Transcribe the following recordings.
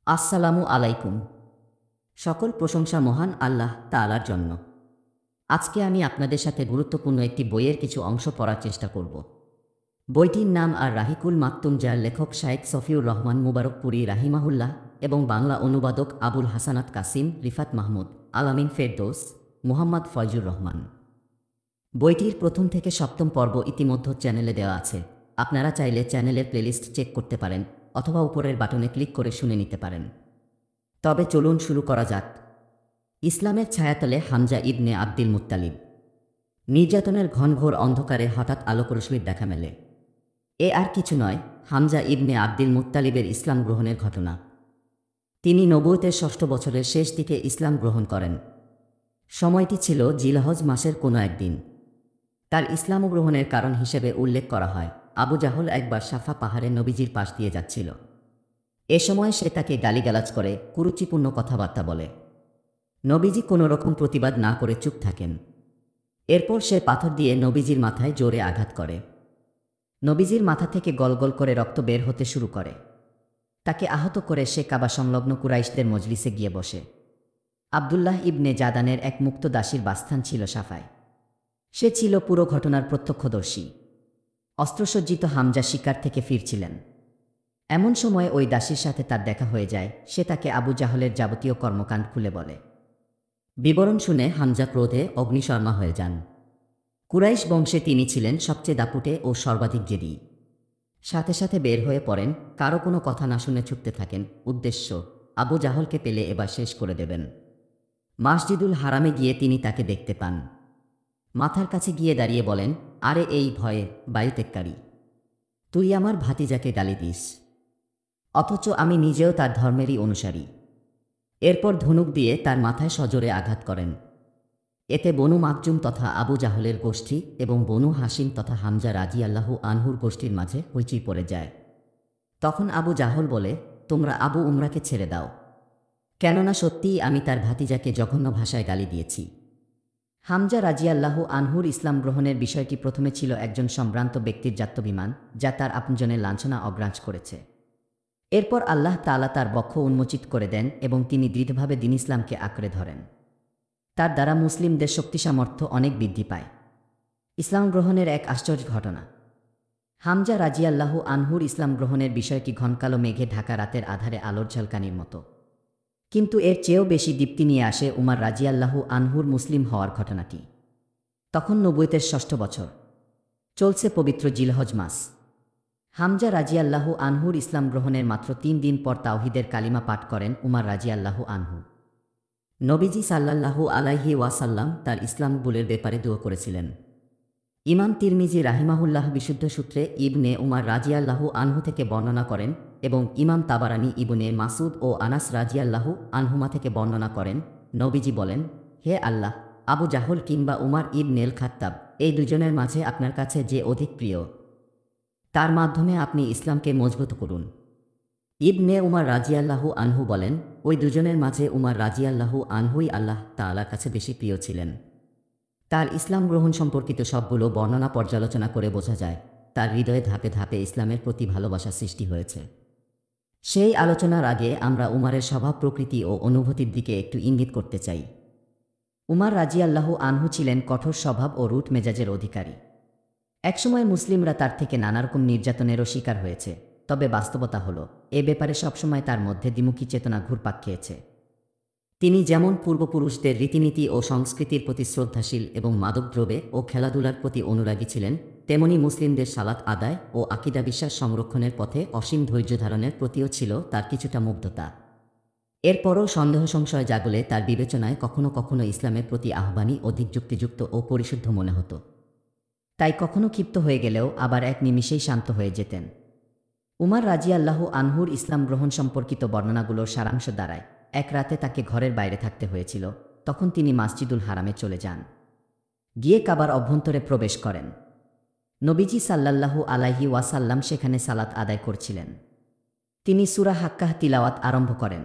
আসসালামু আলাইকুম। সকল প্রশংসা মহান আল্লাহ তাআলার জন্য। আজকে আমি আপনাদের সাথে গুরুত্বপূর্ণ একটি বইয়ের কিছু অংশ পড়ার চেষ্টা করব। বইটির নাম আর রাহিকুল মাকতুম, যার লেখক শায়েখ সফিউর রহমান মুবারকপুরি রাহিমাহুল্লাহ এবং বাংলা অনুবাদক আবুল হাসানাত কাসিম, রিফাত মাহমুদ, আলামিন ফেরদৌস, মুহাম্মদ ফয়জুর রহমান। বইটির প্রথম থেকে সপ্তম পর্ব ইতিমধ্যে চ্যানেলে দেওয়া আছে। আপনারা চাইলে চ্যানেলের প্লেলিস্ট চেক করতে পারেন অথবা উপরের বাটনে ক্লিক করে শুনে নিতে পারেন। তবে চলুন শুরু করা যাক। ইসলামের ছায়াতলে হামজা ইবনে আব্দুল মুত্তালিব। নির্যাতনের ঘনঘোর অন্ধকারে হঠাৎ আলোকরশ্মির দেখা মেলে। এ আর কিছু নয়, হামজা ইবনে আব্দুল মুত্তালিবের ইসলাম গ্রহণের ঘটনা। তিনি নবুয়তের ষষ্ঠ বছরের শেষ দিকে ইসলাম গ্রহণ করেন। সময়টি ছিল জিলহজ মাসের কোনো একদিন। তার ইসলাম গ্রহণের কারণ হিসেবে উল্লেখ করা হয়, আবু জাহল একবার সাফা পাহাড়ে নবীজির পাশ দিয়ে যাচ্ছিল। এ সময় সে তাকে গালিগালাজ করে, কুরুচিপূর্ণ কথাবার্তা বলে। নবীজি কোনো রকম প্রতিবাদ না করে চুপ থাকেন। এরপর সে পাথর দিয়ে নবীজির মাথায় জোরে আঘাত করে। নবীজির মাথা থেকে গলগল করে রক্ত বের হতে শুরু করে। তাকে আহত করে সে কাবা সংলগ্ন কুরাইশদের মজলিসে গিয়ে বসে। আবদুল্লাহ ইবনে জাদানের এক মুক্ত দাসীর বাসস্থান ছিল সাফায়। সে ছিল পুরো ঘটনার প্রত্যক্ষদর্শী। অস্ত্রসজ্জিত হামজা শিকার থেকে ফিরছিলেন। এমন সময় ওই দাসীর সাথে তার দেখা হয়ে যায়। সে তাকে আবু জাহলের যাবতীয় কর্মকাণ্ড খুলে বলে। বিবরণ শুনে হামজা ক্রোধে অগ্নিশর্মা হয়ে যান। কুরাইশ বংশে তিনি ছিলেন সবচেয়ে দাপুটে ও সর্বাধিক জেদি। সাথে সাথে বের হয়ে পড়েন, কারো কোনো কথা না শুনে ছুটতে থাকেন। উদ্দেশ্য, আবু জাহলকে পেলে এবার শেষ করে দেবেন। মসজিদুল হারামে গিয়ে তিনি তাকে দেখতে পান। মাথার কাছে গিয়ে দাঁড়িয়ে বলেন, আরে এই ভয়ে বায়ুত্যাগকারী, তুই আমার ভাতিজাকে গালি দিস, অথচ আমি নিজেও তার ধর্মেরই অনুসারী। এরপর ধনুক দিয়ে তার মাথায় সজোরে আঘাত করেন। এতে বনু মাকজুম তথা আবু জাহলের গোষ্ঠী এবং বনু হাসিম তথা হামজা রাদিয়াল্লাহু আনহুর গোষ্ঠীর মাঝে হইচই পড়ে যায়। তখন আবু জাহল বলে, তোমরা আবু উমরাকে ছেড়ে দাও, কেননা সত্যিই আমি তার ভাতিজাকে জঘন্য ভাষায় গালি দিয়েছি। হামজা রাদিয়াল্লাহু আনহুর ইসলাম গ্রহণের বিষয়টি প্রথমে ছিল একজন সম্ভ্রান্ত ব্যক্তির জাত্যভিমান, যা তার আপনজনের লাঞ্ছনা অগ্রাহ্য করেছে। এরপর আল্লাহ তাআলা তার বক্ষ উন্মোচিত করে দেন এবং তিনি দৃঢ়ভাবে দ্বীন ইসলামকে আঁকড়ে ধরেন। তার দ্বারা মুসলিমদের শক্তিসামর্থ্য অনেক বৃদ্ধি পায়। ইসলাম গ্রহণের এক আশ্চর্য ঘটনা। হামজা রাদিয়াল্লাহু আনহুর ইসলাম গ্রহণের বিষয়টি ঘনকালো মেঘে ঢাকা রাতের আধারে আলোর ঝলকানির মতো। কিন্তু এর চেয়েও বেশি দীপ্তি নিয়ে আসে উমর রাদিয়াল্লাহু আনহুর মুসলিম হওয়ার ঘটনাটি। তখন নবুয়তের ষষ্ঠ বছর, চলছে পবিত্র জিলহজ মাস। হামজা রাদিয়াল্লাহু আনহুর ইসলাম গ্রহণের মাত্র ৩ দিন পর তাওহীদের কালিমা পাঠ করেন উমর রাদিয়াল্লাহু আনহু। নবীজি সাল্লাল্লাহু আলাইহি ওয়াসাল্লাম তার ইসলাম কবুলের ব্যাপারে দোয়া করেছিলেন। ইমাম তিরমিজি রাহিমাহুল্লাহ বিশুদ্ধ সূত্রে ইবনে উমর রাদিয়াল্লাহু আনহু থেকে বর্ণনা করেন এবং ইমাম তাবারানী ইবনে মাসুদ ও আনাস রাদিয়াল্লাহু আনহুমা থেকে বর্ণনা করেন, নবীজি বলেন, হে আল্লাহ, আবু জাহল কিংবা উমর ইবনেল খাত্তাব, এই দুজনের মাঝে আপনার কাছে যে অধিক প্রিয়, তার মাধ্যমে আপনি ইসলামকে মজবুত করুন। ইবনে উমর রাদিয়াল্লাহু আনহু বলেন, ওই দুজনের মাঝে উমর রাদিয়াল্লাহু আনহুই আল্লাহ তাআলার কাছে বেশি প্রিয় ছিলেন। তার ইসলাম গ্রহণ সম্পর্কিত সবগুলো বর্ণনা পর্যালোচনা করে বোঝা যায়, তার হৃদয়ে ধাপে ধাপে ইসলামের প্রতি ভালোবাসা সৃষ্টি হয়েছে। সেই আলোচনার আগে আমরা উমরের স্বভাব প্রকৃতি ও অনুভূতির দিকে একটু ইঙ্গিত করতে চাই। উমর রাদিয়াল্লাহু আনহু ছিলেন কঠোর স্বভাব ও রুট মেজাজের অধিকারী। একসময় মুসলিমরা তার থেকে নানারকম নির্যাতনেরও শিকার হয়েছে, তবে বাস্তবতা হলো, এ ব্যাপারে সবসময় তার মধ্যে দ্বিমুখী চেতনা ঘুরপাক খেয়েছে। তিনি যেমন পূর্বপুরুষদের রীতিনীতি ও সংস্কৃতির প্রতি শ্রদ্ধাশীল এবং মাদকদ্রব্যে ও খেলাধুলার প্রতি অনুরাগী ছিলেন, তেমনি মুসলিমদের সালাত আদায় ও আকিদা বিশ্বাস সংরক্ষণের পথে অসীম ধৈর্য ধারণের প্রতিও ছিল তার কিছুটা মুগ্ধতা। এরপরও সন্দেহ সংশয় জাগলে তার বিবেচনায় কখনো কখনো ইসলামের প্রতি আহ্বানই অধিক যুক্তিযুক্ত ও পরিশুদ্ধ মনে হতো। তাই কখনো ক্ষিপ্ত হয়ে গেলেও আবার এক নিমিষেই শান্ত হয়ে যেতেন। উমর রাদিয়াল্লাহু আনহুর ইসলাম গ্রহণ সম্পর্কিত বর্ণনাগুলোর সারাংশ দাঁড়ায়, এক রাতে তাকে ঘরের বাইরে থাকতে হয়েছিল। তখন তিনি মসজিদুল হারামে চলে যান। গিয়ে কাবার অভ্যন্তরে প্রবেশ করেন। নবীজি সাল্লাল্লাহু আলাইহি ওয়াসাল্লাম সেখানে সালাত আদায় করছিলেন। তিনি সূরা হাক্কাহ তিলাওয়াত আরম্ভ করেন।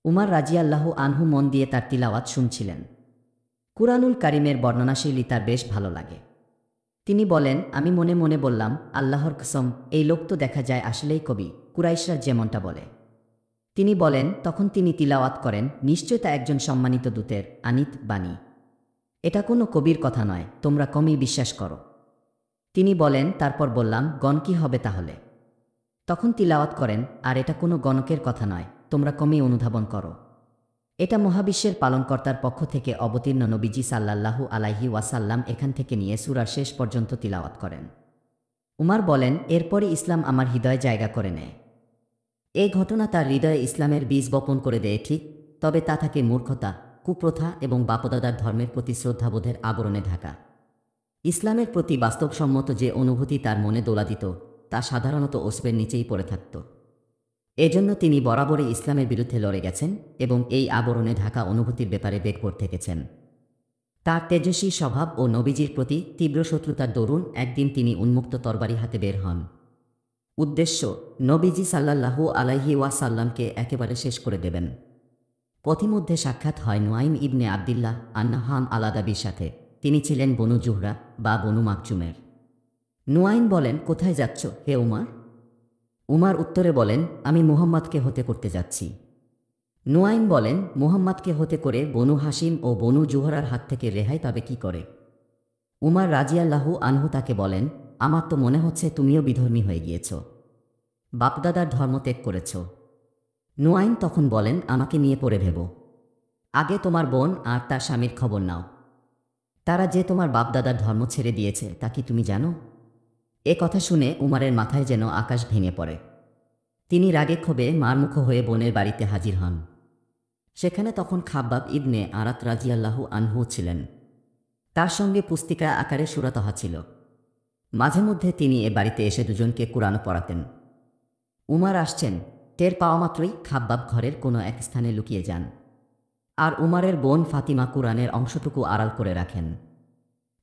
উমর রাদিয়াল্লাহু আনহু মন দিয়ে তার তিলাওয়াত শুনছিলেন। কুরআনুল কারীমের বর্ণনাশৈলী তার বেশ ভালো লাগে। তিনি বলেন, আমি মনে মনে বললাম, আল্লাহর কসম, এই লোক তো দেখা যায় আসলেই কবি, কুরাইশরা যেমনটা বলে। তিনি বলেন, তখন তিনি তিলাওয়াত করেন, নিশ্চয় তা একজন সম্মানিত দূতের আনিত বাণী। এটা কোনো কবির কথা নয়, তোমরা কমই বিশ্বাস করো। তিনি বলেন, তারপর বললাম, গণ কি হবে তাহলে? তখন তিলাওয়াত করেন, আর এটা কোনো গণকের কথা নয়, তোমরা কমই অনুধাবন করো। এটা মহাবিশ্বের পালনকর্তার পক্ষ থেকে অবতীর্ণ। নবীজি সাল্লাল্লাহু আলাইহি ওয়াসাল্লাম এখান থেকে নিয়ে সূরার শেষ পর্যন্ত তিলাওয়াত করেন। উমার বলেন, এরপরে ইসলাম আমার হৃদয়ে জায়গা করে নেয়। এই ঘটনা তার হৃদয়ে ইসলামের বীজ বপন করে দেয়, ঠিক, তবে তা থাকে মূর্খতা, কুপ্রথা এবং বাপদাদার ধর্মের প্রতি শ্রদ্ধাবোধের আবরণে ঢাকা। ইসলামের প্রতি বাস্তবসম্মত যে অনুভূতি তার মনে দোলা দিত, তা সাধারণত ওসবের নিচেই পড়ে থাকত। এজন্য তিনি বরাবরই ইসলামের বিরুদ্ধে লড়ে গেছেন এবং এই আবরণে ঢাকা অনুভূতির ব্যাপারে বেগপর থেকেছেন। তার তেজস্বী স্বভাব ও নবীজির প্রতি তীব্র শত্রুতার দরুন একদিন তিনি উন্মুক্ত তরবারি হাতে বের হন। উদ্দেশ্য, নবীজি সাল্লাল্লাহু আলাইহি ওয়াসাল্লামকে একেবারে শেষ করে দেবেন। পথিমধ্যে সাক্ষাৎ হয় নুয়াইম ইবনে আবদিল্লাহ আন্নাহাম আলাদাবির সাথে। তিনি ছিলেন বনু জুহরা বা বনু মাকজুমের। নুয়াইম বলেন, কোথায় যাচ্ছ হে উমার? উমার উত্তরে বলেন, আমি মুহাম্মাদকে হতে করতে যাচ্ছি। নুয়াইম বলেন, মুহাম্মাদকে হতে করে বনু হাসিম ও বনু জুহরার হাত থেকে রেহাই পাবে কি করে? উমার রাজিয়াল্লাহু আনহু তাকে বলেন, আমার তো মনে হচ্ছে তুমিও বিধর্মী হয়ে গিয়েছ, বাপদাদার ধর্ম ত্যাগ করেছ। নুয়াইম তখন বলেন, আমাকে নিয়ে পড়ে ভেবো। আগে তোমার বোন আর তার স্বামীর খবর নাও। তারা যে তোমার বাপদাদার ধর্ম ছেড়ে দিয়েছে তা কি তুমি জানো? এ কথা শুনে উমারের মাথায় যেন আকাশ ভেঙে পড়ে। তিনি রাগে ক্ষোভে মারমুখ হয়ে বোনের বাড়িতে হাজির হন। সেখানে তখন খাব্বাব ইবনে আরাত রাজিয়াল্লাহু আনহু ছিলেন। তার সঙ্গে পুস্তিকা আকারে সুরাতহা ছিল। মাঝে মধ্যে তিনি এ বাড়িতে এসে দুজনকে কুরআনও পড়াতেন। উমার আসছেন টের পাওয়া মাত্রই খাব্বাব ঘরের কোনো এক স্থানে লুকিয়ে যান, আর উমারের বোন ফাতিমা কুরআনের অংশটুকু আড়াল করে রাখেন।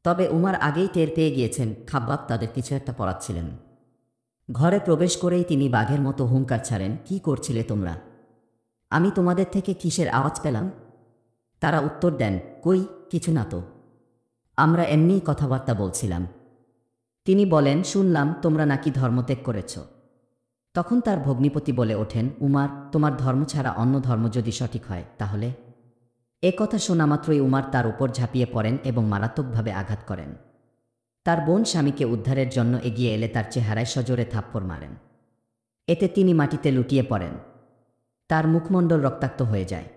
তবে উমার আগেই টের পেয়ে গিয়েছেন খাব্বাব তাদের কিছু একটা পড়াচ্ছিলেন। ঘরে প্রবেশ করেই তিনি বাঘের মতো হুঙ্কার ছাড়েন, কি করছিলে তোমরা? আমি তোমাদের থেকে কিসের আওয়াজ পেলাম? তারা উত্তর দেন, কই কিছু না তো, আমরা এমনিই কথাবার্তা বলছিলাম। তিনি বলেন, শুনলাম তোমরা নাকি ধর্মত্যাগ করেছ। তখন তার ভগ্নিপতি বলে ওঠেন, উমার, তোমার ধর্ম ছাড়া অন্য ধর্ম যদি সঠিক হয় তাহলে? এ কথা শোনা মাত্রই উমার তার উপর ঝাঁপিয়ে পড়েন এবং মারাত্মকভাবে আঘাত করেন। তার বোন স্বামীকে উদ্ধারের জন্য এগিয়ে এলে তার চেহারায় সজোরে থাপ্পড় মারেন। এতে তিনি মাটিতে লুটিয়ে পড়েন। তার মুখমণ্ডল রক্তাক্ত হয়ে যায়।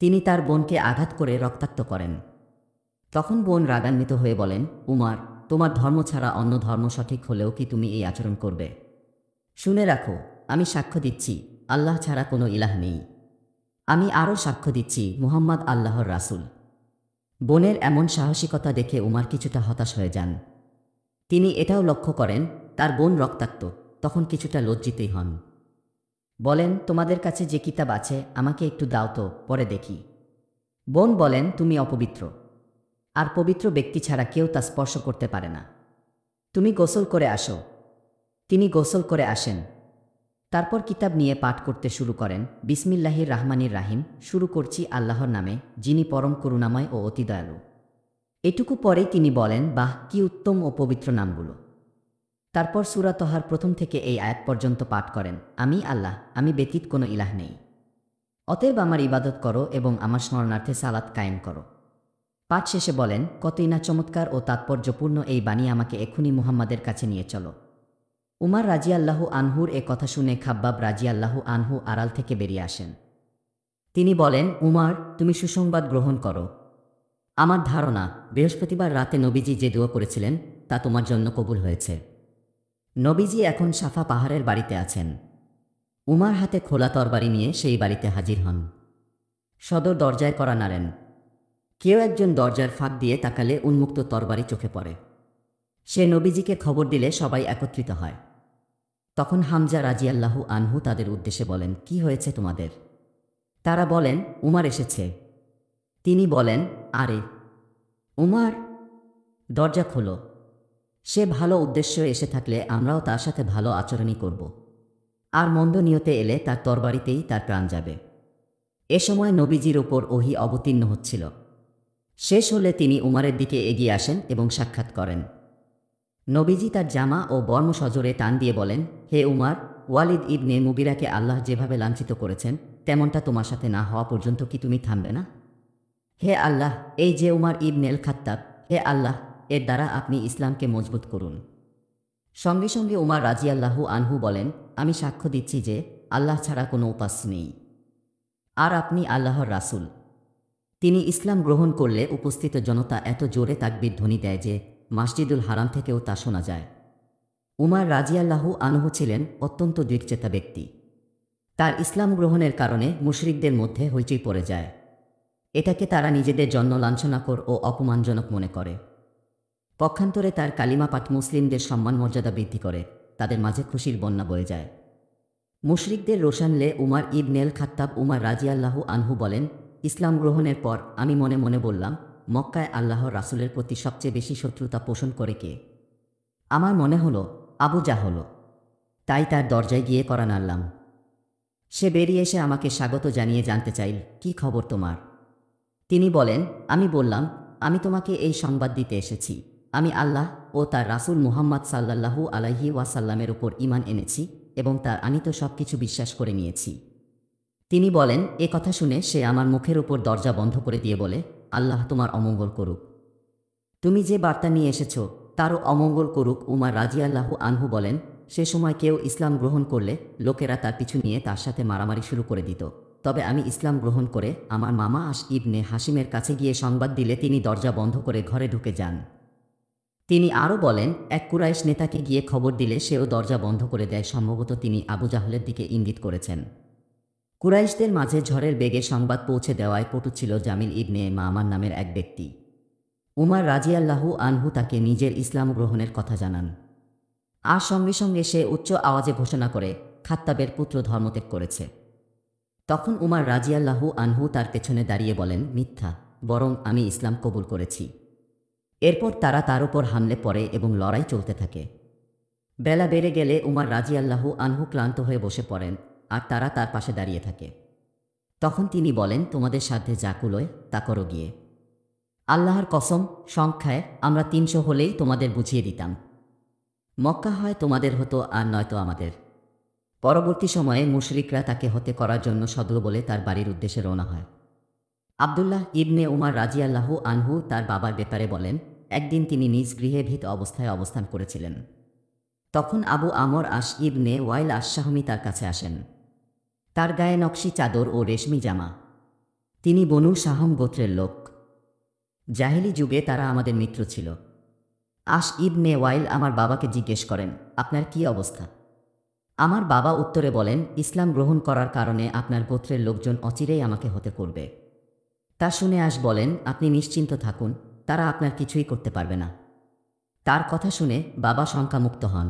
তিনি তার বোনকে আঘাত করে রক্তাক্ত করেন। তখন বোন রাগান্বিত হয়ে বলেন, উমার, তোমার ধর্ম ছাড়া অন্য ধর্ম সঠিক হলেও কি তুমি এই আচরণ করবে? শুনে রাখো, আমি সাক্ষ্য দিচ্ছি আল্লাহ ছাড়া কোনো ইলাহ নেই। আমি আরও সাক্ষ্য দিচ্ছি মুহাম্মদ আল্লাহর রাসূল। বোনের এমন সাহসিকতা দেখে উমার কিছুটা হতাশ হয়ে যান। তিনি এটাও লক্ষ্য করেন তার বোন রক্তাক্ত, তখন কিছুটা লজ্জিতই হন। বলেন, তোমাদের কাছে যে কিতাব আছে আমাকে একটু দাও তো, পরে দেখি। বোন বলেন, তুমি অপবিত্র, আর পবিত্র ব্যক্তি ছাড়া কেউ তা স্পর্শ করতে পারে না। তুমি গোসল করে আসো। তিনি গোসল করে আসেন। তারপর কিতাব নিয়ে পাঠ করতে শুরু করেন, বিসমিল্লাহির রাহমানির রাহিম, শুরু করছি আল্লাহর নামে, যিনি পরম করুণাময় ও অতি দয়ালু। এটুকু পরেই তিনি বলেন, বাহ, কি উত্তম ও পবিত্র নামগুলো। তারপর সূরা তহার প্রথম থেকে এই আয়াত পর্যন্ত পাঠ করেন, আমি আল্লাহ, আমি ব্যতীত কোনো ইলাহ নেই। অতএব আমার ইবাদত করো এবং আমার স্মরণার্থে সালাত কায়েম করো। পাঠ শেষে বলেন, কতই না চমৎকার ও তাৎপর্যপূর্ণ এই বাণী, আমাকে এক্ষুনি মুহাম্মাদের কাছে নিয়ে চলো। উমার রাজিয়াল্লাহু আনহুর এ কথা শুনে খাব্বাব রাজিয়াল্লাহু আনহু আড়াল থেকে বেরিয়ে আসেন। তিনি বলেন, উমার, তুমি সুসংবাদ গ্রহণ করো। আমার ধারণা বৃহস্পতিবার রাতে নবীজি যে দোয়া করেছিলেন তা তোমার জন্য কবুল হয়েছে। নবীজি এখন সাফা পাহাড়ের বাড়িতে আছেন। উমার হাতে খোলা তরবারি নিয়ে সেই বাড়িতে হাজির হন। সদর দরজায় কড়া নাড়েন। কেউ একজন দরজার ফাঁক দিয়ে তাকালে উন্মুক্ত তরবারি চোখে পড়ে। সে নবীজিকে খবর দিলে সবাই একত্রিত হয়। তখন হামজা রাজিয়াল্লাহু আনহু তাদের উদ্দেশ্যে বলেন, কি হয়েছে তোমাদের? তারা বলেন, উমার এসেছে। তিনি বলেন, আরে উমার, দরজা খোলো। সে ভালো উদ্দেশ্য এসে থাকলে আমরাও তার সাথে ভালো আচরণই করব, আর মন্দ নিয়তে এলে তার তরবারিতেই তার প্রাণ যাবে। এ সময় নবীজির ওপর ওহী অবতীর্ণ হচ্ছিল। শেষ হলে তিনি উমারের দিকে এগিয়ে আসেন এবং সাক্ষাৎ করেন। নবীজি তার জামা ও বর্ম সজোরে টান দিয়ে বলেন, হে উমার, ওয়ালিদ ইবনে মুগিরাকে আল্লাহ যেভাবে লাঞ্ছিত করেছেন তেমনটা তোমার সাথে না হওয়া পর্যন্ত কি তুমি থামবে না? হে আল্লাহ, এই যে উমার ইবনেল খাত্তাব, হে আল্লাহ, এর দ্বারা আপনি ইসলামকে মজবুত করুন। সঙ্গে সঙ্গে উমার রাজিয়াল্লাহু আনহু বলেন, আমি সাক্ষ্য দিচ্ছি যে আল্লাহ ছাড়া কোনো উপাস্য নেই, আর আপনি আল্লাহর রাসূল। তিনি ইসলাম গ্রহণ করলে উপস্থিত জনতা এত জোরে তাকবীর ধ্বনি দেয় যে মসজিদুল হারাম থেকেও তা শোনা যায়। উমার রাজিয়াল্লাহু আনহু ছিলেন অত্যন্ত দৃঢ়চেতা ব্যক্তি। তার ইসলাম গ্রহণের কারণে মুশরিকদের মধ্যে হইচই পড়ে যায়। এটাকে তারা নিজেদের জন্য লাঞ্ছনাকর ও অপমানজনক মনে করে। পক্ষান্তরে তার কালিমা পাঠ মুসলিমদের সম্মান মর্যাদা বৃদ্ধি করে, তাদের মাঝে খুশির বন্যা বয়ে যায়। মুশরিকদের রোশানলে উমার ইবনেল খাত্তাব উমার রাজিয়াল্লাহু আনহু বলেন, ইসলাম গ্রহণের পর আমি মনে মনে বললাম, মক্কায় আল্লাহর রাসূলের প্রতি সবচেয়ে বেশি শত্রুতা পোষণ করে কে? আমার মনে হলো আবু জাহল। তাই তার দরজায় গিয়ে কড়া নাড়লাম। সে বেরিয়ে এসে আমাকে স্বাগত জানিয়ে জানতে চাইল, কি খবর তোমার? তিনি বলেন, আমি বললাম, আমি তোমাকে এই সংবাদ দিতে এসেছি, আমি আল্লাহ ও তার রাসূল মুহাম্মদ সাল্লাল্লাহু আলাইহি ওয়াসাল্লামের উপর ঈমান এনেছি এবং তার আনিত সব কিছু বিশ্বাস করে নিয়েছি। তিনি বলেন, এ কথা শুনে সে আমার মুখের উপর দরজা বন্ধ করে দিয়ে বলে, আল্লাহ তোমার অমঙ্গল করুক। তুমি যে বার্তা নিয়ে এসেছ তারও অমঙ্গল করুক। উমার রাজিয়াল্লাহু আনহু বলেন, সে সময় কেউ ইসলাম গ্রহণ করলে লোকেরা তার পিছু নিয়ে তার সাথে মারামারি শুরু করে দিত। তবে আমি ইসলাম গ্রহণ করে আমার মামা আস ইবনে হাশিমের কাছে গিয়ে সংবাদ দিলে তিনি দরজা বন্ধ করে ঘরে ঢুকে যান। তিনি আরও বলেন, এক কুরাইশ নেতাকে গিয়ে খবর দিলে সেও দরজা বন্ধ করে দেয়। সম্ভবত তিনি আবু জাহলের দিকে ইঙ্গিত করেছেন। কুরাইশদের মাঝে ঝড়ের বেগে সংবাদ পৌঁছে দেওয়ায় পটু ছিল জামিল ইবনে মামার নামের এক ব্যক্তি। উমার রাজিয়াল্লাহু আনহু তাকে নিজের ইসলাম গ্রহণের কথা জানান। আর সঙ্গে সঙ্গে সে উচ্চ আওয়াজে ঘোষণা করে খাত্তাবের পুত্র ধর্মত্যাগ করেছে। তখন উমার রাজিয়াল্লাহু আনহু তার পেছনে দাঁড়িয়ে বলেন, মিথ্যা, বরং আমি ইসলাম কবুল করেছি। এরপর তারা তার উপর হামলে পড়ে এবং লড়াই চলতে থাকে। বেলা বেড়ে গেলে উমার রাজিয়াল্লাহু আনহু ক্লান্ত হয়ে বসে পড়েন আর তারা তার পাশে দাঁড়িয়ে থাকে। তখন তিনি বলেন, তোমাদের সাধ্যে যা কুলোয় তা করো গিয়ে। আল্লাহর কসম, সংখ্যায় আমরা 300 হলেই তোমাদের বুঝিয়ে দিতাম। মক্কা হয় তোমাদের হতো আর নয়তো আমাদের। পরবর্তী সময়ে মুশরিকরা তাকে হত্যা করার জন্য সদল বলে তার বাড়ির উদ্দেশ্যে রওনা হয়। আবদুল্লাহ ইবনে উমার রাজিয়াল্লাহু আনহু তার বাবার ব্যাপারে বলেন, একদিন তিনি নিজ গৃহে ভীত অবস্থায় অবস্থান করেছিলেন। তখন আবু আমর আশ ইবনে ওয়াইল আশ-শাহমি তার কাছে আসেন। তার গায়ে নকশি চাদর ও রেশমি জামা। তিনি বনু শাহম গোত্রের লোক। জাহেলি যুগে তারা আমাদের মিত্র ছিল। আশ ইবনে ওয়াইল আমার বাবাকে জিজ্ঞেস করেন, আপনার কি অবস্থা? আমার বাবা উত্তরে বলেন, ইসলাম গ্রহণ করার কারণে আপনার গোত্রের লোকজন অচিরেই আমাকে হত্যা করবে। তা শুনে আশ বলেন, আপনি নিশ্চিন্ত থাকুন, তারা আপনার কিছুই করতে পারবে না। তার কথা শুনে বাবা শঙ্কামুক্ত হন।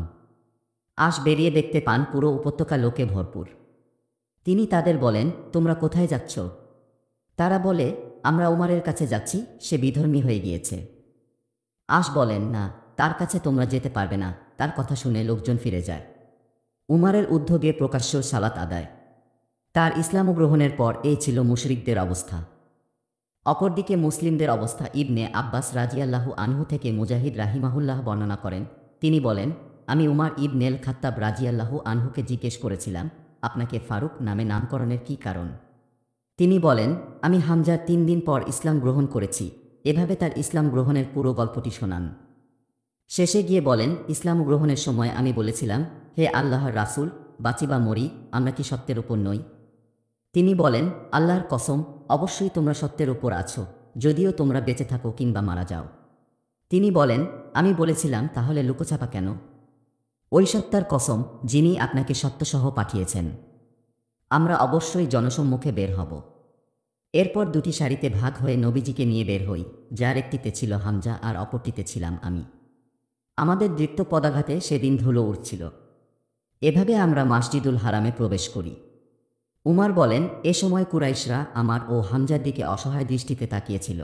আশ বেরিয়ে দেখতে পান পুরো উপত্যকা লোকে ভরপুর। তিনি তাদের বলেন, তোমরা কোথায় যাচ্ছ? তারা বলে, আমরা উমারের কাছে যাচ্ছি, সে বিধর্মী হয়ে গিয়েছে। আশ বলেন, না, তার কাছে তোমরা যেতে পারবে না। তার কথা শুনে লোকজন ফিরে যায়। উমারের উদ্যোগে প্রকাশ্য সালাত আদায়। তার ইসলাম গ্রহণের পর এই ছিল মুশরিকদের অবস্থা। অপরদিকে মুসলিমদের অবস্থা ইবনে আব্বাস রাজিয়াল্লাহু আনহু থেকে মুজাহিদ রাহিমাহুল্লাহ বর্ণনা করেন। তিনি বলেন, আমি উমার ইবনেল খাত্তাব রাজিয়াল্লাহু আনহুকে জিজ্ঞেস করেছিলাম, আপনাকে ফারুক নামে নামকরণের কী কারণ? তিনি বলেন, আমি হামজার 3 দিন পর ইসলাম গ্রহণ করেছি। এভাবে তার ইসলাম গ্রহণের পুরো গল্পটি শোনান। শেষে গিয়ে বলেন, ইসলাম গ্রহণের সময় আমি বলেছিলাম, হে আল্লাহর রাসূল, বাঁচি বা মরি, আমরা কি সত্যের উপর নই? তিনি বলেন, আল্লাহর কসম, অবশ্যই তোমরা সত্যের উপর আছো, যদিও তোমরা বেঁচে থাকো কিংবা মারা যাও। তিনি বলেন, আমি বলেছিলাম, তাহলে লুকোছাপা কেন? ওই সত্তার কসম, যিনি আপনাকে সত্যসহ পাঠিয়েছেন। আমরা অবশ্যই জনসম্মুখে বের হব। এরপর 2টি সারিতে ভাগ হয়ে নবীজিকে নিয়ে বের হই, যার একটিতে ছিল হামজা আর অপরটিতে ছিলাম আমি। আমাদের দৃপ্ত পদাঘাতে সেদিন ধুলো উঠছিল। এভাবে আমরা মসজিদুল হারামে প্রবেশ করি। উমার বলেন, এ সময় কুরাইশরা আমার ও হামজার দিকে অসহায় দৃষ্টিতে তাকিয়েছিল।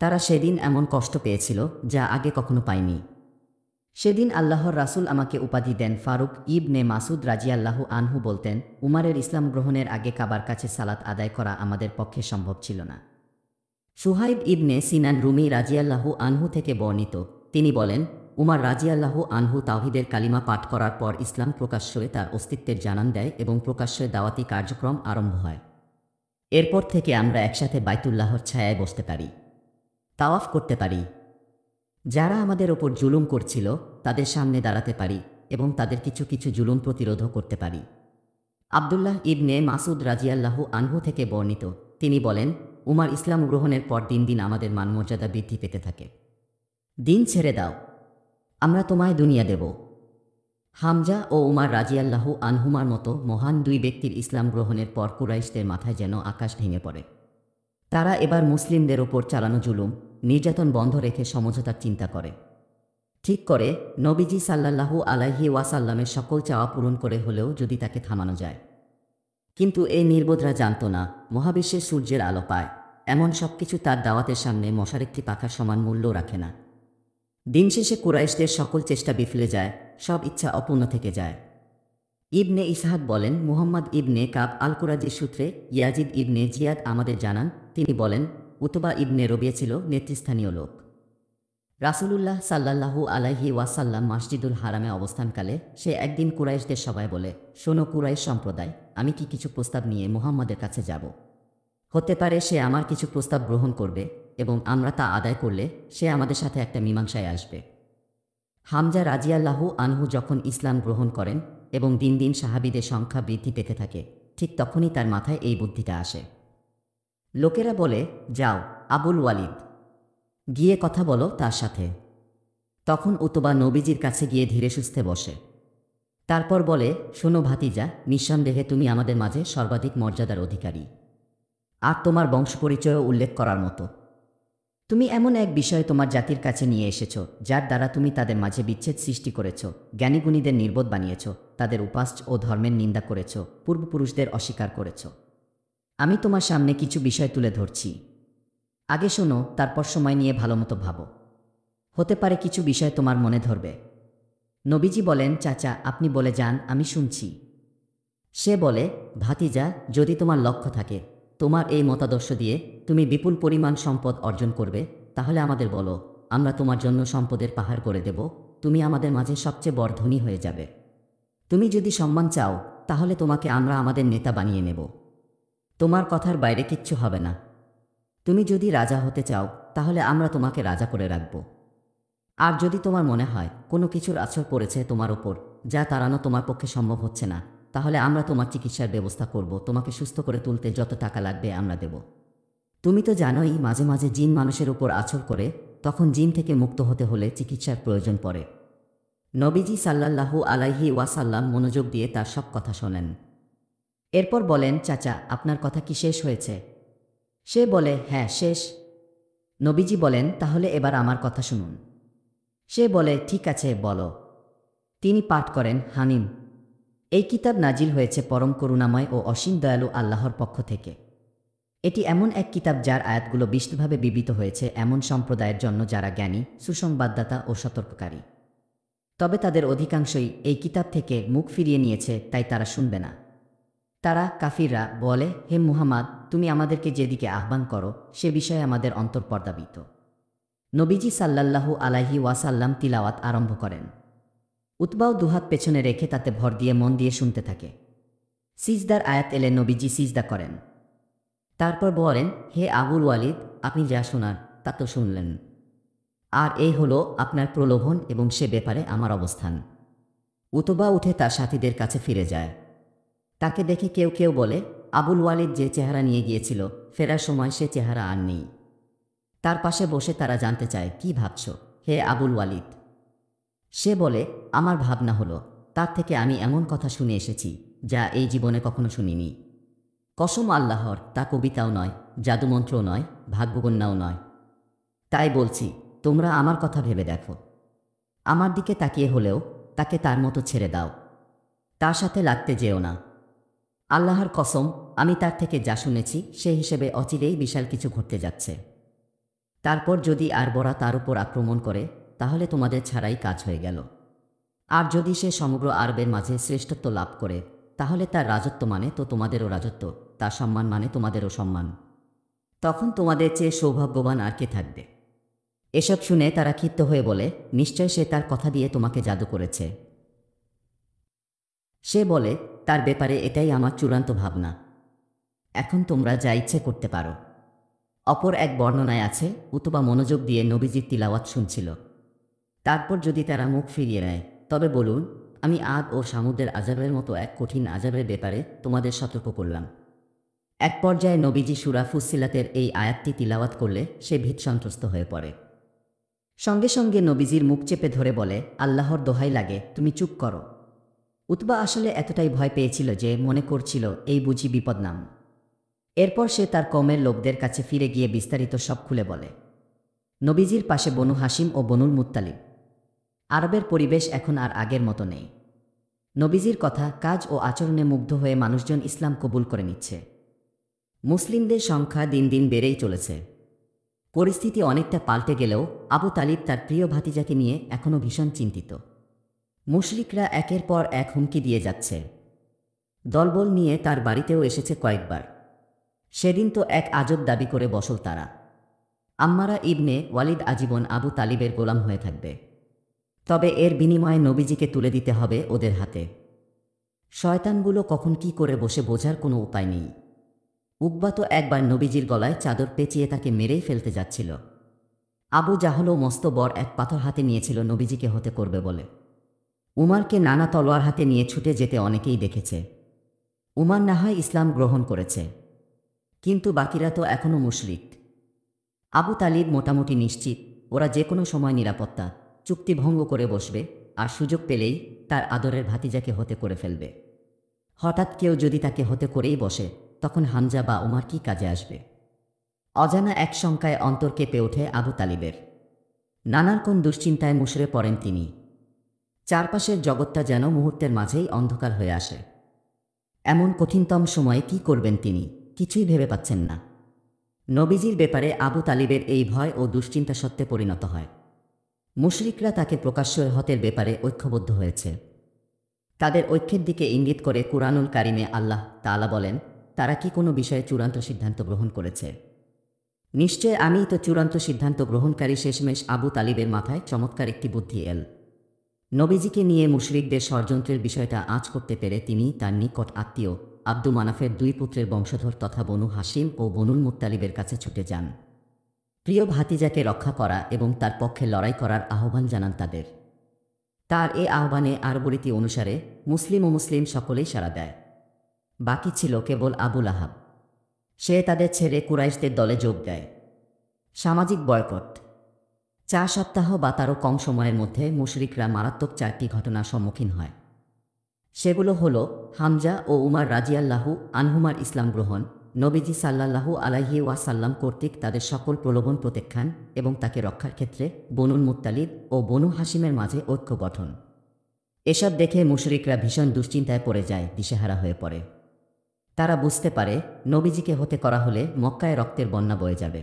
তারা সেদিন এমন কষ্ট পেয়েছিল যা আগে কখনো পায়নি। সেদিন আল্লাহর রাসূল আমাকে উপাধি দেন ফারুক। ইবনে মাসুদ রাজিয়াল্লাহু আনহু বলতেন, উমারের ইসলাম গ্রহণের আগে কাবার কাছে সালাত আদায় করা আমাদের পক্ষে সম্ভব ছিল না। সুহাইব ইবনে সিনান রুমি রাজিয়াল্লাহু আনহু থেকে বর্ণিত, তিনি বলেন, উমার রাজিয়াল্লাহু আনহু তাওহীদের কালিমা পাঠ করার পর ইসলাম প্রকাশ্যে তার অস্তিত্বের জানান দেয় এবং প্রকাশ্যে দাওয়াতি কার্যক্রম আরম্ভ হয়। এরপর থেকে আমরা একসাথে বাইতুল্লাহর ছায়ায় বসতে পারি, তাওয়াফ করতে পারি, যারা আমাদের ওপর জুলুম করছিল তাদের সামনে দাঁড়াতে পারি এবং তাদের কিছু কিছু জুলুম প্রতিরোধও করতে পারি। আবদুল্লাহ ইবনে মাসুদ রাজিয়াল্লাহু আনহু থেকে বর্ণিত, তিনি বলেন, উমার ইসলাম গ্রহণের পর দিন দিন আমাদের মানমর্যাদা বৃদ্ধি পেতে থাকে। দিন ছেড়ে দাও, আমরা তোমায় দুনিয়া দেব। হামজা ও উমার রাজিয়াল্লাহু আনহুমার মতো মহান দুই ব্যক্তির ইসলাম গ্রহণের পর কুরাইশদের মাথায় যেন আকাশ ভেঙে পড়ে। তারা এবার মুসলিমদের ওপর চালানো জুলুম নির্যাতন বন্ধ রেখে সমঝোতার চিন্তা করে, ঠিক করে নবীজি সাল্লাল্লাহু আলাইহি ওয়াসাল্লামের সকল চাওয়া পূরণ করে হলেও যদি তাকে থামানো যায়। কিন্তু এই নির্বোধরা জানত না, মহাবিশ্বের সূর্যের আলো পায় এমন সব কিছু তার দাওয়াতের সামনে মশার একটি পাখার সমান মূল্য রাখে না। দিন শেষে কুরাইশদের সকল চেষ্টা বিফলে যায়, সব ইচ্ছা অপূর্ণ থেকে যায়। ইবনে ইসহাক বলেন, মুহাম্মদ ইবনে কাব আল কুরাজির সূত্রে ইয়াজিদ ইবনে জিয়াদ আমাদের জানান, তিনি বলেন, উতবা ইবনে রবিয়া ছিল নেতৃস্থানীয় লোক। রাসূলুল্লাহ সাল্লাল্লাহু আলাইহি ওয়াসাল্লাম মসজিদুল হারামে অবস্থানকালে সে একদিন কুরাইশদের সবাই বলে, শোনো কুরাইশ সম্প্রদায়, আমি কি কিছু প্রস্তাব নিয়ে মুহাম্মাদের কাছে যাব। হতে পারে সে আমার কিছু প্রস্তাব গ্রহণ করবে এবং আমরা তা আদায় করলে সে আমাদের সাথে একটা মীমাংসায় আসবে। হামজা রাজিয়াল্লাহু আনহু যখন ইসলাম গ্রহণ করেন এবং দিন দিন সাহাবীদের সংখ্যা বৃদ্ধি পেতে থাকে, ঠিক তখনই তার মাথায় এই বুদ্ধিটা আসে। লোকেরা বলে, যাও আবুল ওয়ালিদ, গিয়ে কথা বলো তার সাথে। তখন উতবা নবীজির কাছে গিয়ে ধীরে সুস্থে বসে। তারপর বলে, শোনো ভাতিজা, নিঃসন্দেহে তুমি আমাদের মাঝে সর্বাধিক মর্যাদার অধিকারী, আর তোমার বংশপরিচয়ও উল্লেখ করার মতো। তুমি এমন এক বিষয় তোমার জাতির কাছে নিয়ে এসেছ যার দ্বারা তুমি তাদের মাঝে বিচ্ছেদ সৃষ্টি করেছ, জ্ঞানীগুণীদের নির্বোধ বানিয়েছ, তাদের উপাস্য ও ধর্মের নিন্দা করেছ, পূর্বপুরুষদের অস্বীকার করেছ। আমি তোমার সামনে কিছু বিষয় তুলে ধরছি, আগে শোনো, তারপর সময় নিয়ে ভালোমতো ভাবো। হতে পারে কিছু বিষয় তোমার মনে ধরবে। নবীজি বলেন, চাচা আপনি বলে যান, আমি শুনছি। সে বলে, ভাতিজা, যদি তোমার লক্ষ্য থাকে তোমার এই মতাদর্শ দিয়ে তুমি বিপুল পরিমাণ সম্পদ অর্জন করবে, তাহলে আমাদের বলো, আমরা তোমার জন্য সম্পদের পাহাড় করে দেব, তুমি আমাদের মাঝে সবচেয়ে বড় ধনী হয়ে যাবে। তুমি যদি সম্মান চাও তাহলে তোমাকে আমরা আমাদের নেতা বানিয়ে নেব, তোমার কথার বাইরে কিচ্ছু হবে না। তুমি যদি রাজা হতে চাও তাহলে আমরা তোমাকে রাজা করে রাখব। আর যদি তোমার মনে হয় কোনো কিছুর আছর পড়েছে তোমার ওপর যা তাড়ানো তোমার পক্ষে সম্ভব হচ্ছে না, তাহলে আমরা তোমার চিকিৎসার ব্যবস্থা করব, তোমাকে সুস্থ করে তুলতে যত টাকা লাগবে আমরা দেব। তুমি তো জানোই মাঝে মাঝে জিন মানুষের উপর আছর করে, তখন জিন থেকে মুক্ত হতে হলে চিকিৎসার প্রয়োজন পড়ে। নবীজি সাল্লাল্লাহু আলাইহি ওয়াসাল্লাম মনোযোগ দিয়ে তার সব কথা শোনেন। এরপর বলেন, চাচা আপনার কথা কি শেষ হয়েছে? সে বলে, হ্যাঁ শেষ। নবীজি বলেন, তাহলে এবার আমার কথা শুনুন। সে বলে, ঠিক আছে বলো। তিনি পাঠ করেন, হামিম। এই কিতাব নাজিল হয়েছে পরম করুণাময় ও অসীম দয়ালু আল্লাহর পক্ষ থেকে। এটি এমন এক কিতাব যার আয়াতগুলো বিস্তৃতভাবে বিবৃত হয়েছে এমন সম্প্রদায়ের জন্য যারা জ্ঞানী, সুসংবাদদাতা ও সতর্ককারী। তবে তাদের অধিকাংশই এই কিতাব থেকে মুখ ফিরিয়ে নিয়েছে, তাই তারা শুনবে না। তারা কাফিররা বলে, হে মুহাম্মদ, তুমি আমাদেরকে যেদিকে আহ্বান করো সে বিষয়ে আমাদের অন্তর পর্দাবিত। নবীজি সাল্লাল্লাহু আলাইহি ওয়াসাল্লাম তিলাওয়াত আরম্ভ করেন। উতবাও দুহাত পেছনে রেখে তাতে ভর দিয়ে মন দিয়ে শুনতে থাকে। সিজদার আয়াত এলে নবীজি সিজদা করেন। তারপর বলেন, হে আবুল ওয়ালিদ, আপনি যা শোনার তা তো শুনলেন, আর এই হলো আপনার প্রলোভন এবং সে ব্যাপারে আমার অবস্থান। উতবা উঠে তার সাথীদের কাছে ফিরে যায়। তাকে দেখে কেউ কেউ বলে, আবুল ওয়ালিদ যে চেহারা নিয়ে গিয়েছিল ফেরার সময় সে চেহারা আর নেই। তার পাশে বসে তারা জানতে চায়, কি ভাবছ হে আবুল ওয়ালিদ? সে বলে, আমার ভাবনা হলো তার থেকে আমি এমন কথা শুনে এসেছি যা এই জীবনে কখনো শুনিনি। কসম আল্লাহর, তা কবিতাও নয়, জাদুমন্ত্রও নয়, ভাগ্যগণ্যাও নয়। তাই বলছি, তোমরা আমার কথা ভেবে দেখো। আমার দিকে তাকিয়ে হলেও তাকে তার মতো ছেড়ে দাও, তার সাথে লাগতে যেও না। আল্লাহর কসম, আমি তার থেকে যা শুনেছি সে হিসেবে অচিরেই বিশাল কিছু ঘটতে যাচ্ছে। তারপর যদি আরবরা তার উপর আক্রমণ করে তাহলে তোমাদের ছাড়াই কাজ হয়ে গেল। আর যদি সে সমগ্র আরবের মাঝে শ্রেষ্ঠত্ব লাভ করে তাহলে তার রাজত্ব মানে তো তোমাদেরও রাজত্ব, তার সম্মান মানে তোমাদেরও সম্মান। তখন তোমাদের চেয়ে সৌভাগ্যবান আর কে থাকবে? এসব শুনে তারা ক্ষিপ্ত হয়ে বলে, নিশ্চয় সে তার কথা দিয়ে তোমাকে জাদু করেছে। সে বলে, তার ব্যাপারে এটাই আমার চূড়ান্ত ভাবনা। এখন তোমরা যা ইচ্ছে করতে পারো। অপর এক বর্ণনায় আছে, উতবা মনোযোগ দিয়ে নবীজির তিলাওয়াত শুনছিল। তারপর যদি তারা মুখ ফিরিয়ে নেয়, তবে বলুন, আমি আদ ও সামুদ্রের আযাবের মতো এক কঠিন আযাবের ব্যাপারে তোমাদের সতর্ক করলাম। এক পর্যায়ে নবীজি সূরা ফুসসিলাতের এই আয়াতটি তিলাওয়াত করলে সে ভীতসন্ত্রস্ত হয়ে পড়ে। সঙ্গে সঙ্গে নবীজির মুখ চেপে ধরে বলে, আল্লাহর দোহাই লাগে, তুমি চুপ করো। উতবা আসলে এতটাই ভয় পেয়েছিল যে মনে করছিল এই বুঝি বিপদ নাম। এরপর সে তার কওমের লোকদের কাছে ফিরে গিয়ে বিস্তারিত সব খুলে বলে। নবীজির পাশে বনু হাশিম ও বনুল মুত্তালিব। আরবের পরিবেশ এখন আর আগের মতো নেই। নবীজির কথা, কাজ ও আচরণে মুগ্ধ হয়ে মানুষজন ইসলাম কবুল করে নিচ্ছে। মুসলিমদের সংখ্যা দিন দিন বেড়েই চলেছে। পরিস্থিতি অনেকটা পাল্টে গেলেও আবু তালিব তার প্রিয় ভাতিজাকে নিয়ে এখনও ভীষণ চিন্তিত। মুশরিকরা একের পর এক হুমকি দিয়ে যাচ্ছে। দলবল নিয়ে তার বাড়িতেও এসেছে কয়েকবার। সেদিন তো এক আজব দাবি করে বসল তারা। আম্মারা ইবনে ওয়ালিদ আজীবন আবু তালিবের গোলাম হয়ে থাকবে, তবে এর বিনিময়ে নবীজিকে তুলে দিতে হবে ওদের হাতে। শয়তানগুলো কখন কি করে বসে বোঝার কোনো উপায় নেই। উকবা তো একবার নবীজির গলায় চাদর পেঁচিয়ে তাকে মেরেই ফেলতে যাচ্ছিল। আবু জাহলও মস্ত বড় এক পাথর হাতে নিয়েছিল নবীজিকে হতে করবে বলে। উমারকে নানা তলোয়ার হাতে নিয়ে ছুটে যেতে অনেকেই দেখেছে। উমার না হয় ইসলাম গ্রহণ করেছে, কিন্তু বাকিরা তো এখনও মুশরিক। আবু তালিব মোটামুটি নিশ্চিত ওরা যে কোনো সময় নিরাপত্তা চুক্তি ভঙ্গ করে বসবে, আর সুযোগ পেলেই তার আদরের ভাতিজাকে হতে করে ফেলবে। হঠাৎ কেউ যদি তাকে হতে করেই বসে, তখন হামজা বা উমার কি কাজে আসবে? অজানা এক শঙ্কায় অন্তর কেঁপে ওঠে আবু তালিবের। নানার কোন দুশ্চিন্তায় মুষড়ে পড়েন তিনি। চারপাশের জগৎটা যেন মুহূর্তের মাঝেই অন্ধকার হয়ে আসে। এমন কঠিনতম সময়ে কি করবেন তিনি কিছুই ভেবে পাচ্ছেন না। নবীজির ব্যাপারে আবু তালিবের এই ভয় ও দুশ্চিন্তা সত্যে পরিণত হয়। মুশরিকরা তাকে প্রকাশ্য হতের ব্যাপারে ঐক্যবদ্ধ হয়েছে। তাদের ঐক্যের দিকে ইঙ্গিত করে কুরআনুল কারিমে আল্লাহ তাআলা বলেন, তারা কি কোনো বিষয়ে চূড়ান্ত সিদ্ধান্ত গ্রহণ করেছে? নিশ্চয় আমিই তো চূড়ান্ত সিদ্ধান্ত গ্রহণকারী। শেষমেশ আবু তালিবের মাথায় চমৎকার একটি বুদ্ধি এল। নবীজিকে নিয়ে মুশরিকদের ষড়যন্ত্রের বিষয়টা আঁচ করতে পেরে তিনি তার নিকট আত্মীয় আব্দু মানাফের দুই পুত্রের বংশধর তথা বনু হাশিম ও বনুল মুত্তালিবের কাছে ছুটে যান। প্রিয় ভাতিজাকে রক্ষা করা এবং তার পক্ষে লড়াই করার আহ্বান জানান তাদের। তার এ আহ্বানে আরবরীতি অনুসারে মুসলিম ও মুসলিম সকলেই সাড়া দেয়। বাকি ছিল কেবল আবু লাহাব। সে তাদের ছেড়ে কুরাইশদের দলে যোগ দেয়। সামাজিক বয়কট। 4 সপ্তাহ বা তারও কম সময়ের মধ্যে মুশরিকরা মারাত্মক 4টি ঘটনার সম্মুখীন হয়। সেগুলো হলো হামজা ও উমার রাজিয়াল্লাহু আনহুমার ইসলাম গ্রহণ, নবীজি সাল্লাল্লাহু আলাইহি ওয়াসাল্লাম কর্তৃক তাদের সকল প্রলোভন প্রত্যাখ্যান এবং তাকে রক্ষার ক্ষেত্রে বনুল মুত্তালিব ও বনু হাশিমের মাঝে ঐক্য গঠন। এসব দেখে মুশরিকরা ভীষণ দুশ্চিন্তায় পড়ে যায়, দিশেহারা হয়ে পড়ে। তারা বুঝতে পারে নবীজিকে হতে করা হলে মক্কায় রক্তের বন্যা বয়ে যাবে।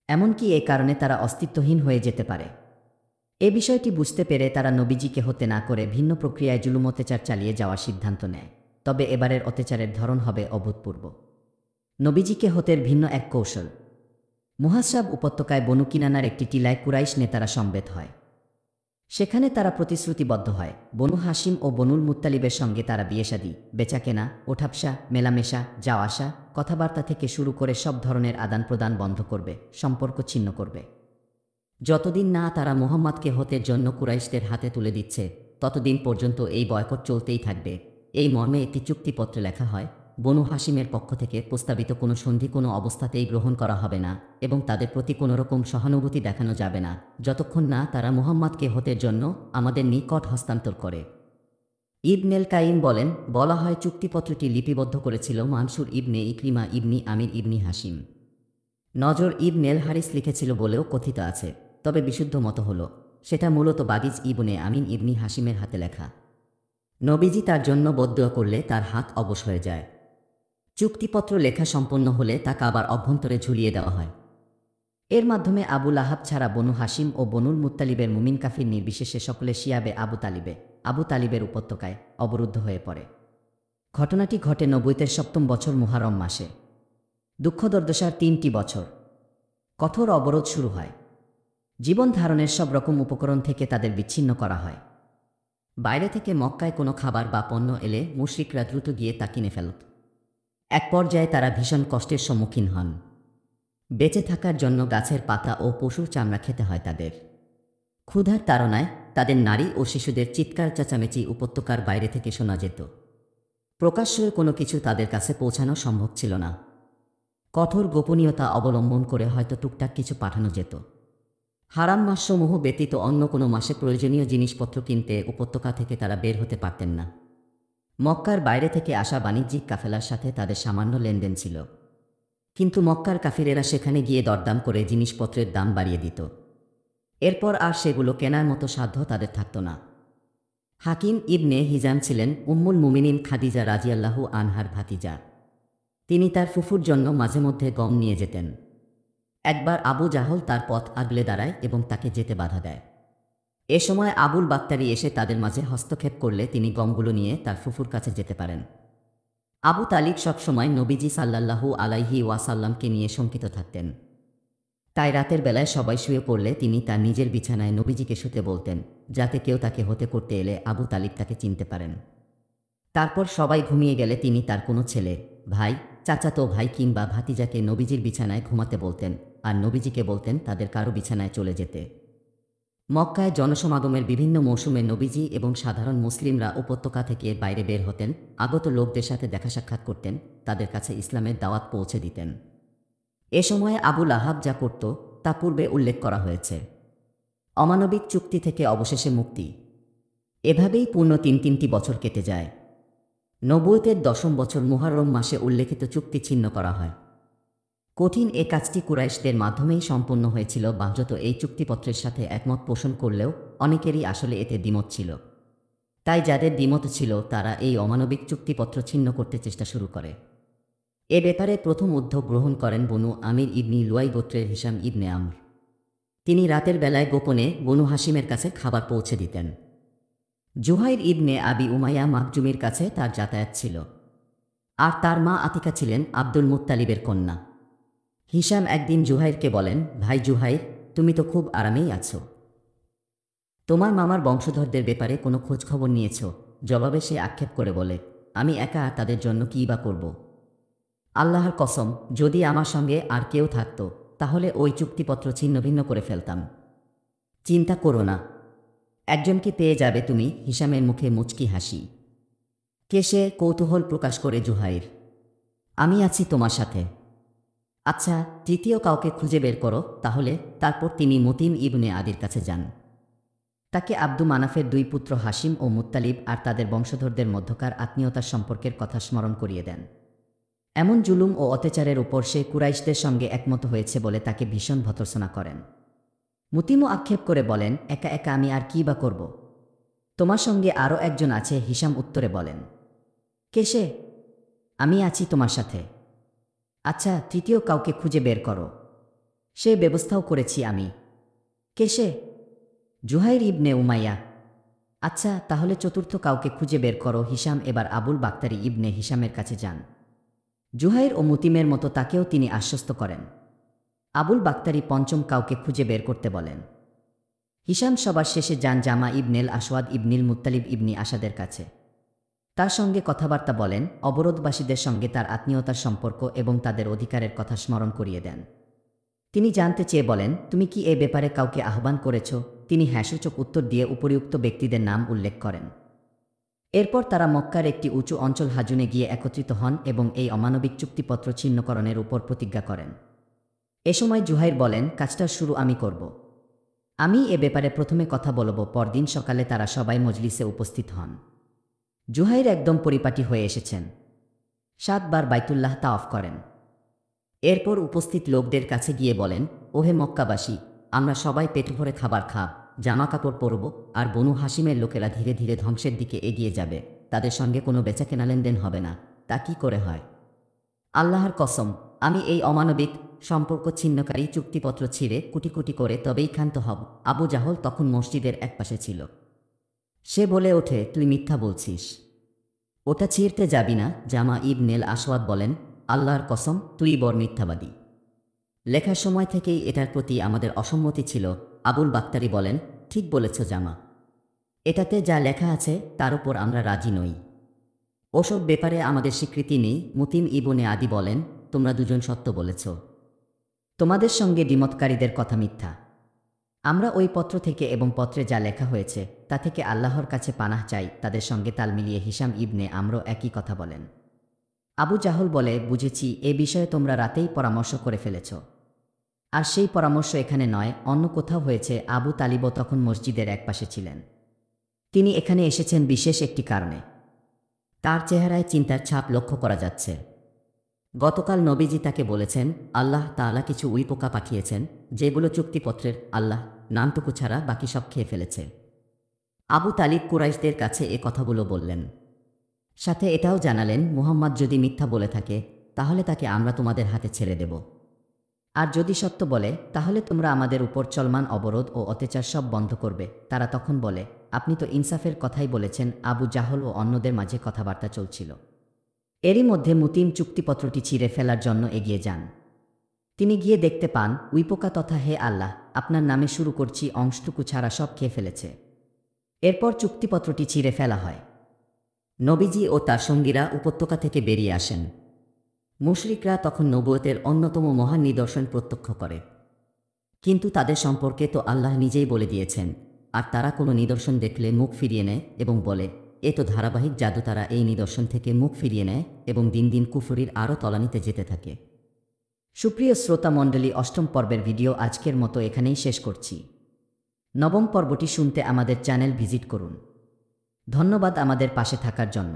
এমনকি এ কারণে তারা অস্তিত্বহীন হয়ে যেতে পারে। এ বিষয়টি বুঝতে পেরে তারা নবীজিকে হতে না করে ভিন্ন প্রক্রিয়ায় জুলুম অত্যাচার চালিয়ে যাওয়ার সিদ্ধান্ত নেয়। তবে এবারের অত্যাচারের ধরন হবে অভূতপূর্ব। নবীজিকে হতের ভিন্ন এক কৌশল। মুহাসাব উপত্যকায় বনু কিনানার একটি টিলায় কুরাইশ নেতারা সমবেত হয়। সেখানে তারা প্রতিশ্রুতিবদ্ধ হয় বনু হাশিম ও বনুল মুত্তালিবের সঙ্গে তারা বিয়েশাদী, বেচাকেনা, ওঠাপসা, মেলামেশা, যাওয়া আসা, কথাবার্তা থেকে শুরু করে সব ধরনের আদান প্রদান বন্ধ করবে, সম্পর্ক ছিন্ন করবে। যতদিন না তারা মুহাম্মদকে হতের জন্য কুরাইশদের হাতে তুলে দিচ্ছে, ততদিন পর্যন্ত এই বয়কট চলতেই থাকবে। এই মর্মে একটি চুক্তিপত্রে লেখা হয়, বনু হাশিমের পক্ষ থেকে প্রস্তাবিত কোনো সন্ধি কোনো অবস্থাতেই গ্রহণ করা হবে না এবং তাদের প্রতি কোনোরকম সহানুভূতি দেখানো যাবে না, যতক্ষণ না তারা মুহাম্মদকে হতের জন্য আমাদের নিকট হস্তান্তর করে। ইবনেল কাইম বলেন, বলা হয় চুক্তিপত্রটি লিপিবদ্ধ করেছিল মানসুর ইবনে ইকরিমা ইবনি আমির ইবনি হাশিম। নজর ইবনেল হারিস লিখেছিল বলেও কথিত আছে, তবে বিশুদ্ধ মত হল সেটা মূলত বাগিজ ইবনে আমিন ইবনি হাশিমের হাতে লেখা। নবীজি তার জন্য বদদুয়া করলে তার হাত অবশ হয়ে যায়। চুক্তিপত্র লেখা সম্পন্ন হলে তা কাবার অভ্যন্তরে ঝুলিয়ে দেওয়া হয়। এর মাধ্যমে আবু লাহাব ছাড়া বনু হাশিম ও বনুল মুত্তালিবের মুমিন কাফির নির্বিশেষে সকলে শিয়াবে আবু তালিবের উপত্যকায় অবরুদ্ধ হয়ে পড়ে। ঘটনাটি ঘটে নবুয়তের 7ম বছর মুহাররম মাসে। দুঃখ দুর্দশার 3টি বছর। কঠোর অবরোধ শুরু হয়। জীবন ধারণের সব রকম উপকরণ থেকে তাদের বিচ্ছিন্ন করা হয়। বাইরে থেকে মক্কায় কোনো খাবার বা পণ্য এলে মুশরিকরা দ্রুত গিয়ে তা কিনে ফেলত। এক পর্যায়ে তারা ভীষণ কষ্টের সম্মুখীন হন। বেঁচে থাকার জন্য গাছের পাতা ও পশুর চামড়া খেতে হয় তাদের। ক্ষুধার তাড়নায় তাদের নারী ও শিশুদের চিৎকার চেঁচামেচি উপত্যকার বাইরে থেকে শোনা যেত। প্রকাশ্যে কোনো কিছু তাদের কাছে পৌঁছানো সম্ভব ছিল না। কঠোর গোপনীয়তা অবলম্বন করে হয়তো টুকটাক কিছু পাঠানো যেত। হারাম মাসসমূহ ব্যতীত অন্য কোনো মাসে প্রয়োজনীয় জিনিসপত্র কিনতে উপত্যকা থেকে তারা বের হতে পারতেন না। মক্কার বাইরে থেকে আসা বাণিজ্যিক কাফেলার সাথে তাদের সামান্য লেনদেন ছিল, কিন্তু মক্কার কাফিরেরা সেখানে গিয়ে দরদাম করে জিনিসপত্রের দাম বাড়িয়ে দিত। এরপর আর সেগুলো কেনার মতো সাধ্য তাদের থাকত না। হাকিম ইবনে হিজাম ছিলেন উম্মুল মুমিনিন খাদিজা রাজিয়াল্লাহু আনহার ভাতিজা। তিনি তার ফুফুর জন্য মাঝে মধ্যে গম নিয়ে যেতেন। একবার আবু জাহল তার পথ আগলে দাঁড়ায় এবং তাকে যেতে বাধা দেয়। এ সময় আবুল বাক্তারি এসে তাদের মাঝে হস্তক্ষেপ করলে তিনি গমগুলো নিয়ে তার ফুফুর কাছে যেতে পারেন। আবু তালিব সবসময় নবীজি সাল্লাল্লাহু আলাইহি ওয়াসাল্লামকে নিয়ে শঙ্কিত থাকতেন। তাই রাতের বেলায় সবাই শুয়ে পড়লে তিনি তার নিজের বিছানায় নবীজিকে শুতে বলতেন, যাতে কেউ তাকে হতে করতে এলে আবু তালিব তাকে চিনতে পারেন। তারপর সবাই ঘুমিয়ে গেলে তিনি তার কোনো ছেলে, ভাই, চাচাতো ভাই কিংবা ভাতিজাকে নবীজির বিছানায় ঘুমাতে বলতেন আর নবীজিকে বলতেন তাদের কারো বিছানায় চলে যেতে। মক্কায় জনসমাগমের বিভিন্ন মৌসুমে নবীজি এবং সাধারণ মুসলিমরা উপত্যকা থেকে বাইরে বের হতেন, আগত লোকদের সাথে দেখা সাক্ষাৎ করতেন, তাদের কাছে ইসলামের দাওয়াত পৌঁছে দিতেন। এ সময়ে আবু লাহাব যা করত তা পূর্বে উল্লেখ করা হয়েছে। অমানবিক চুক্তি থেকে অবশেষে মুক্তি। এভাবেই পূর্ণ তিনটি বছর কেটে যায়। নবুয়তের 10ম বছর মুহররম মাসে উল্লেখিত চুক্তি ছিন্ন করা হয়। কঠিন এ কাজটি কুরাইশদের মাধ্যমেই সম্পন্ন হয়েছিল। বাহ্যত এই চুক্তিপত্রের সাথে একমত পোষণ করলেও অনেকেরই আসলে এতে দ্বিমত ছিল। তাই যাদের দ্বিমত ছিল তারা এই অমানবিক চুক্তিপত্র ছিন্ন করতে চেষ্টা শুরু করে। এ ব্যাপারে প্রথম উদ্যোগ গ্রহণ করেন বনু আমির ইবনি লুয়াই গোত্রের হিশাম ইবনে আমর। তিনি রাতের বেলায় গোপনে বনু হাসিমের কাছে খাবার পৌঁছে দিতেন। জুহাইর ইবনে আবি উমাইয়া মাকজুমির কাছে তার যাতায়াত ছিল, আর তার মা আতিকা ছিলেন আব্দুল মুত্তালিবের কন্যা। হিশাম একদিন জুহাইরকে বলেন, ভাই জুহাইর, তুমি তো খুব আরামেই আছো। তোমার মামার বংশধরদের ব্যাপারে কোনো খোঁজখবর নিয়েছ? জবাবে সে আক্ষেপ করে বলে, আমি একা তাদের জন্য কী বা করব? আল্লাহর কসম, যদি আমার সঙ্গে আর কেউ থাকত তাহলে ওই চুক্তিপত্র ছিন্নভিন্ন করে ফেলতাম। চিন্তা করো না, একজনকে পেয়ে যাবে তুমি। হিশামের মুখে মুচকি হাসি। কে সে? কৌতূহল প্রকাশ করে জুহাইর। আমি আছি তোমার সাথে। আচ্ছা, তৃতীয় কাউকে খুঁজে বের করো তাহলে। তারপর তিনি মতিম ইবনে আদির কাছে যান। তাকে আব্দু মানাফের 2 পুত্র হাসিম ও মুত্তালিব আর তাদের বংশধরদের মধ্যকার আত্মীয়তার সম্পর্কের কথা স্মরণ করিয়ে দেন। এমন জুলুম ও অত্যাচারের উপর সে কুরাইশদের সঙ্গে একমত হয়েছে বলে তাকে ভীষণ ভর্ৎসনা করেন। মুতিমও আক্ষেপ করে বলেন, একা একা আমি আর কী বা করব? তোমার সঙ্গে আরও একজন আছে। হিশাম উত্তরে বলেন, কে সে? আমি আছি তোমার সাথে। আচ্ছা, তৃতীয় কাউকে খুঁজে বের করো। সে ব্যবস্থাও করেছি আমি। কে সে? জুহাইর ইবনে উমাইয়া। আচ্ছা, তাহলে চতুর্থ কাউকে খুঁজে বের করো। হিশাম এবার আবুল বাক্তারি ইবনে হিশামের কাছে যান। জুহাইর ও মুতিমের মতো তাকেও তিনি আশ্বস্ত করেন। আবুল বাক্তারি পঞ্চম কাউকে খুঁজে বের করতে বলেন। হিশাম সবার শেষে যান জামা ইবনেল আসওয়াদ ইবনিল মুত্তালিব ইবনি আসাদের কাছে। তার সঙ্গে কথাবার্তা বলেন, অবরোধবাসীদের সঙ্গে তার আত্মীয়তার সম্পর্ক এবং তাদের অধিকারের কথা স্মরণ করিয়ে দেন। তিনি জানতে চেয়ে বলেন, তুমি কি এ ব্যাপারে কাউকে আহ্বান করেছ? তিনি হ্যাঁসূচক উত্তর দিয়ে উপরিউক্ত ব্যক্তিদের নাম উল্লেখ করেন। এরপর তারা মক্কার একটি উঁচু অঞ্চল হাজুনে গিয়ে একত্রিত হন এবং এই অমানবিক চুক্তিপত্র ছিন্নকরণের উপর প্রতিজ্ঞা করেন। এ সময় জুহাইর বলেন, কাজটার শুরু আমি করব। আমি এ ব্যাপারে প্রথমে কথা বলব। পরদিন সকালে তারা সবাই মজলিসে উপস্থিত হন। জুহাইর একদম পরিপাটি হয়ে এসেছেন। 7 বার বাইতুল্লাহ তাওয়াফ করেন। এরপর উপস্থিত লোকদের কাছে গিয়ে বলেন, ওহে মক্কাবাসী, আমরা সবাই পেট ভরে খাবার খাব, জামা কাপড় পরব, আর বনু হাসিমের লোকেরা ধীরে ধীরে ধ্বংসের দিকে এগিয়ে যাবে। তাদের সঙ্গে কোনো বেচাকেনা লেনদেন হবে না। তা কি করে হয়? আল্লাহর কসম, আমি এই অমানবিক সম্পর্ক ছিন্নকারী চুক্তিপত্র ছিঁড়ে কুটি কুটি করে তবেই ক্ষান্ত হব। আবু জাহল তখন মসজিদের একপাশে ছিল। সে বলে ওঠে, তুই মিথ্যা বলছিস, ওটা ছিঁড়তে যাবি না। জামা ইবনেল আসওয়াদ বলেন, আল্লাহর কসম, তুই বড় মিথ্যাবাদী। লেখার সময় থেকেই এটার প্রতি আমাদের অসম্মতি ছিল। আবুল বাক্তারি বলেন, ঠিক বলেছ জামা। এটাতে যা লেখা আছে তার উপর আমরা রাজি নই। ওসব ব্যাপারে আমাদের স্বীকৃতি নেই। মুতিম ইবনে আদি বলেন, তোমরা দুজন সত্য বলেছ। তোমাদের সঙ্গে দ্বিমতকারীদের কথা মিথ্যা। আমরা ওই পত্র থেকে এবং পত্রে যা লেখা হয়েছে তা থেকে আল্লাহর কাছে পানাহ চাই। তাদের সঙ্গে তাল মিলিয়ে হিশাম ইবনে আমরও একই কথা বলেন। আবু জাহল বলে, বুঝেছি, এ বিষয়ে তোমরা রাতেই পরামর্শ করে ফেলেছ। আর সেই পরামর্শ এখানে নয়, অন্য কোথাও হয়েছে। আবু তালিবও তখন মসজিদের একপাশে ছিলেন। তিনি এখানে এসেছেন বিশেষ একটি কারণে। তার চেহারায় চিন্তার ছাপ লক্ষ্য করা যাচ্ছে। গতকাল নবীজি তাকে বলেছেন, আল্লাহ তাআলা কিছু উইপোকা পাঠিয়েছেন যেগুলো চুক্তিপত্রের আল্লাহ নামটুকু ছাড়া বাকি সব খেয়ে ফেলেছে। আবু তালিব কুরাইশদের কাছে এ কথাগুলো বললেন। সাথে এটাও জানালেন, মুহাম্মদ যদি মিথ্যা বলে থাকে তাহলে তাকে আমরা তোমাদের হাতে ছেড়ে দেব। আর যদি সত্য বলে তাহলে তোমরা আমাদের উপর চলমান অবরোধ ও অত্যাচার সব বন্ধ করবে। তারা তখন বলে, আপনি তো ইনসাফের কথাই বলেছেন। আবু জাহল ও অন্যদের মাঝে কথাবার্তা চলছিল। এরই মধ্যে মুতিম চুক্তিপত্রটি ছিঁড়ে ফেলার জন্য এগিয়ে যান। তিনি গিয়ে দেখতে পান উইপোকা তথা হে আল্লাহ আপনার নামে শুরু করছি অংশটুকু ছাড়া সব খেয়ে ফেলেছে। এরপর চুক্তিপত্রটি ছিঁড়ে ফেলা হয়। নবীজি ও তার সঙ্গীরা উপত্যকা থেকে বেরিয়ে আসেন। মুশরিকরা তখন নবুয়তের অন্যতম মহান নিদর্শন প্রত্যক্ষ করে। কিন্তু তাদের সম্পর্কে তো আল্লাহ নিজেই বলে দিয়েছেন, আর তারা কোনো নিদর্শন দেখলে মুখ ফিরিয়ে নেয় এবং বলে, এ তো ধারাবাহিক জাদু। তারা এই নিদর্শন থেকে মুখ ফিরিয়ে নেয় এবং দিন দিন কুফরির আরও তলানিতে যেতে থাকে। সুপ্রিয় শ্রোতা মণ্ডলী, অষ্টম পর্বের ভিডিও আজকের মতো এখানেই শেষ করছি। নবম পর্বটি শুনতে আমাদের চ্যানেল ভিজিট করুন। ধন্যবাদ আমাদের পাশে থাকার জন্য।